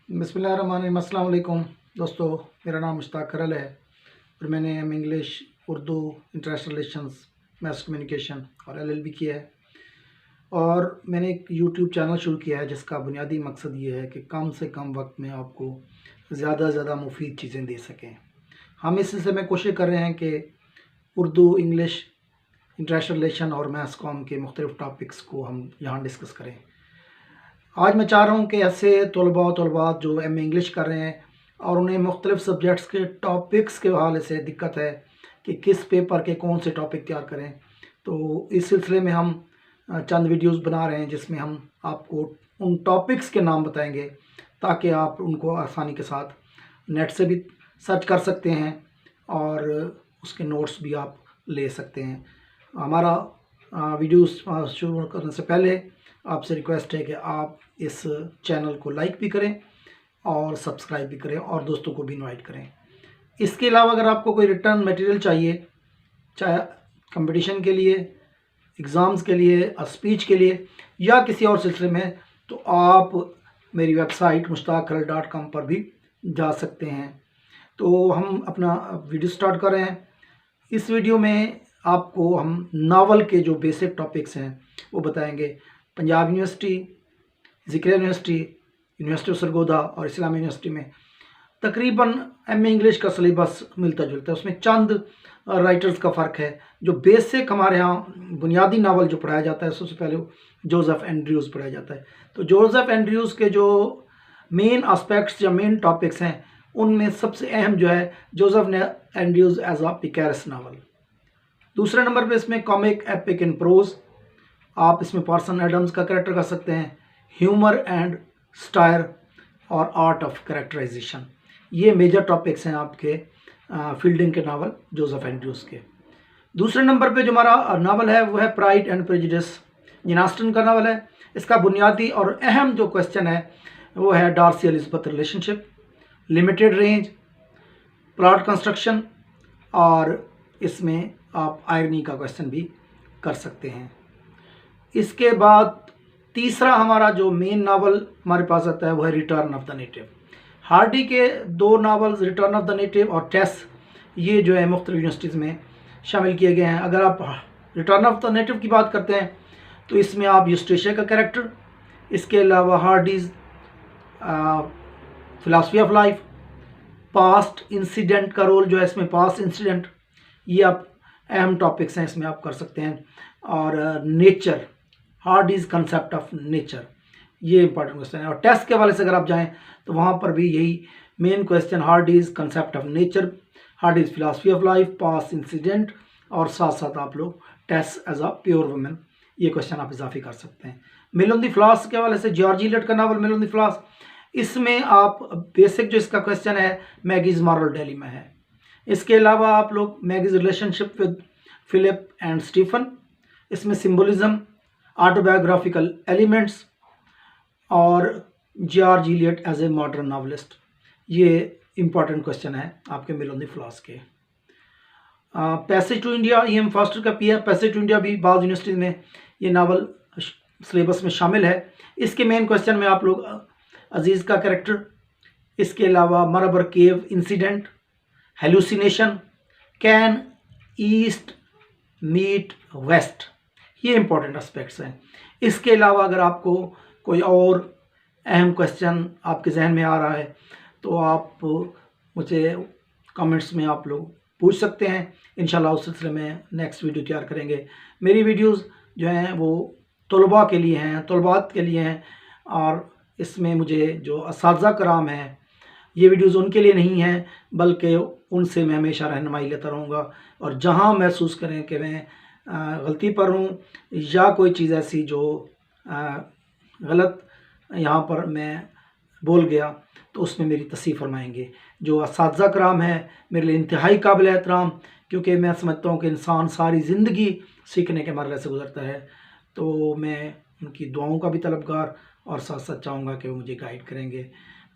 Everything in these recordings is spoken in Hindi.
बिस्मिल्लाहिर्रहमानिर्रहीम। अस्सलाम वालेकुम दोस्तों, मेरा नाम मुश्ताक करल है और मैंने English, Urdu, international relations, mess communication और एलएलबी किया है। और मैंने एक यूट्यूब चैनल शुरू किया है जिसका बुनियादी मकसद ये है कि कम से कम वक्त में आपको ज़्यादा से ज़्यादा मुफीद चीज़ें दे सकें। हम इस सिलसिले में कोशिश कर रहे हैं कि उर्दू, इंग्लिश, इंटरनेशनल रिलेशन और मैस कॉम के मुख्तलिफ टॉपिक्स को हम यहाँ डिस्कस करें। आज मैं चाह रहा हूँ कि ऐसे तलबात जो एम.ए. इंग्लिश कर रहे हैं और उन्हें मुख्तलिफ सब्जेक्ट्स के टॉपिक्स के हवाले से दिक्कत है कि किस पेपर के कौन से टॉपिक तैयार करें, तो इस सिलसिले में हम चंद वीडियोस बना रहे हैं जिसमें हम आपको उन टॉपिक्स के नाम बताएंगे ताकि आप उनको आसानी के साथ नेट से भी सर्च कर सकते हैं और उसके नोट्स भी आप ले सकते हैं। हमारा वीडियोस शुरू करने से पहले आपसे रिक्वेस्ट है कि आप इस चैनल को लाइक भी करें और सब्सक्राइब भी करें और दोस्तों को भी इनवाइट करें। इसके अलावा अगर आपको कोई रिटर्न मटेरियल चाहिए, चाहे कंपटीशन के लिए, एग्ज़ाम्स के लिए, स्पीच के लिए या किसी और सिलसिले में, तो आप मेरी वेबसाइट mushtaqkarl.com पर भी जा सकते हैं। तो हम अपना वीडियो स्टार्ट कर रहे हैं। इस वीडियो में आपको हम नावल के जो बेसिक टॉपिक्स हैं वो बताएंगे। Punjab university, Zakaria university, university of Sargodha और इस्लामी यूनिवर्सिटी में तकरीबन एम.ए. इंग्लिश का सिलेबस मिलता जुलता है। उसमें चंद राइटर्स का फ़र्क है। जो बेसिक हमारे यहाँ बुनियादी नावल जो पढ़ाया जाता है, सबसे पहले जोसेफ एंड्रयूज़ पढ़ाया जाता है। तो जोसेफ एंड्रयूज़ के जो मेन एस्पेक्ट्स या मेन टॉपिक्स हैं उनमें सबसे अहम जो है Joseph Andrews as a picaresque novel. दूसरे नंबर पे इसमें कॉमिक एपिक इन प्रोज, आप इसमें पार्सन एडम्स का कैरेक्टर कर सकते हैं। ह्यूमर एंड स्टायर और आर्ट ऑफ कैरेक्टराइजेशन, ये मेजर टॉपिक्स हैं आपके फील्डिंग के नावल जोसेफ एंड्रयूज़ के। दूसरे नंबर पे जो हमारा नावल है वो है Pride and Prejudice, Jane Austen का नावल है। इसका बुनियादी और अहम जो क्वेश्चन है वो है Darcy Elizabeth relationship, limited range, plot construction और इसमें आप आयरनी का क्वेश्चन भी कर सकते हैं। इसके बाद तीसरा हमारा जो मेन नावल हमारे पास आता है वो है return of the native. Hardy के दो novels return of the native और टेस, ये जो है मुख्तलिफ यूनिवर्सिटीज़ में शामिल किए गए हैं। अगर आप रिटर्न ऑफ द नेटिव की बात करते हैं तो इसमें आप यूस्टेशिया का कैरेक्टर, इसके अलावा Hardy's philosophy of life, past incident का रोल जो है इसमें, पास्ट इंसिडेंट, ये आप अहम टॉपिक्स हैं, इसमें आप कर सकते हैं। और nature, Hardy's concept of nature, ये इंपॉर्टेंट क्वेश्चन है। और टेस्ट के हवाले से अगर आप जाएं तो वहाँ पर भी यही main question, Hardy's concept of nature, Hardy's philosophy of life, past incident और साथ साथ आप लोग Tess as a pure woman, ये क्वेश्चन आप इजाफी कर सकते हैं। मिल ऑन द फ्लॉस के हवाले से जॉर्ज इलियट का novel mill on the floss, इसमें आप बेसिक जो इसका क्वेश्चन है मैगीज मॉरल डिलेमा है। इसके अलावा आप लोग Maggie's relationship with Philip and Stephen, इसमें सिम्बोलिज्म, ऑटोबायोग्राफिकल एलिमेंट्स और George Eliot as a modern novelist, ये इंपॉर्टेंट क्वेश्चन है आपके मिल ऑन द फ्लॉस के। Passage to India, E M. Forster का पी है। पैसेज टू इंडिया भी बाज़ यूनिवर्सिटीज़ में ये नावल सिलेबस में शामिल है। इसके मेन क्वेश्चन में आप लोग अजीज़ का कैरेक्टर, इसके अलावा Marabar cave incident, hallucination, can east meet west, ये इंपॉर्टेंट एस्पेक्ट्स हैं। इसके अलावा अगर आपको कोई और अहम क्वेश्चन आपके जहन में आ रहा है तो आप मुझे कमेंट्स में आप लोग पूछ सकते हैं। इंशाल्लाह उस सिलसिले में नेक्स्ट वीडियो तैयार करेंगे। मेरी वीडियोस जो हैं वो तलबा के लिए हैं, तलबात के लिए हैं, और इसमें मुझे जो असातिज़ा कराम हैं, ये वीडियोस उनके लिए नहीं हैं बल्कि उनसे मैं हमेशा रहनुमाई लेता रहूँगा। और जहाँ महसूस करें कि मैं गलती पर हूँ या कोई चीज़ ऐसी जो गलत यहाँ पर मैं बोल गया तो उसमें मेरी तस्सीह फरमाएंगे। जो असातिज़ा कराम है मेरे लिए इंतहाई काबिल एहतराम, क्योंकि मैं समझता हूँ कि इंसान सारी ज़िंदगी सीखने के मरहले से गुजरता है। तो मैं उनकी दुआओं का भी तलबगार और साथ साथ चाहूँगा कि वो मुझे गाइड करेंगे।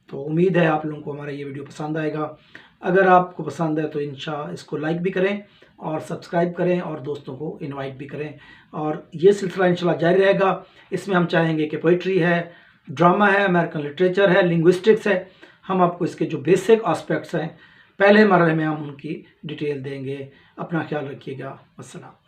तो उम्मीद है आप लोगों को हमारा ये वीडियो पसंद आएगा। अगर आपको पसंद है तो इसको लाइक भी करें और सब्सक्राइब करें और दोस्तों को इनवाइट भी करें। और ये सिलसिला इंशाल्लाह जारी रहेगा। इसमें हम चाहेंगे कि पोइट्री है, ड्रामा है, अमेरिकन लिटरेचर है, लिंग्विस्टिक्स है। हम आपको इसके जो बेसिक एस्पेक्ट्स हैं पहले मरहले में हम उनकी डिटेल देंगे। अपना ख्याल रखिएगा। अस्सलाम।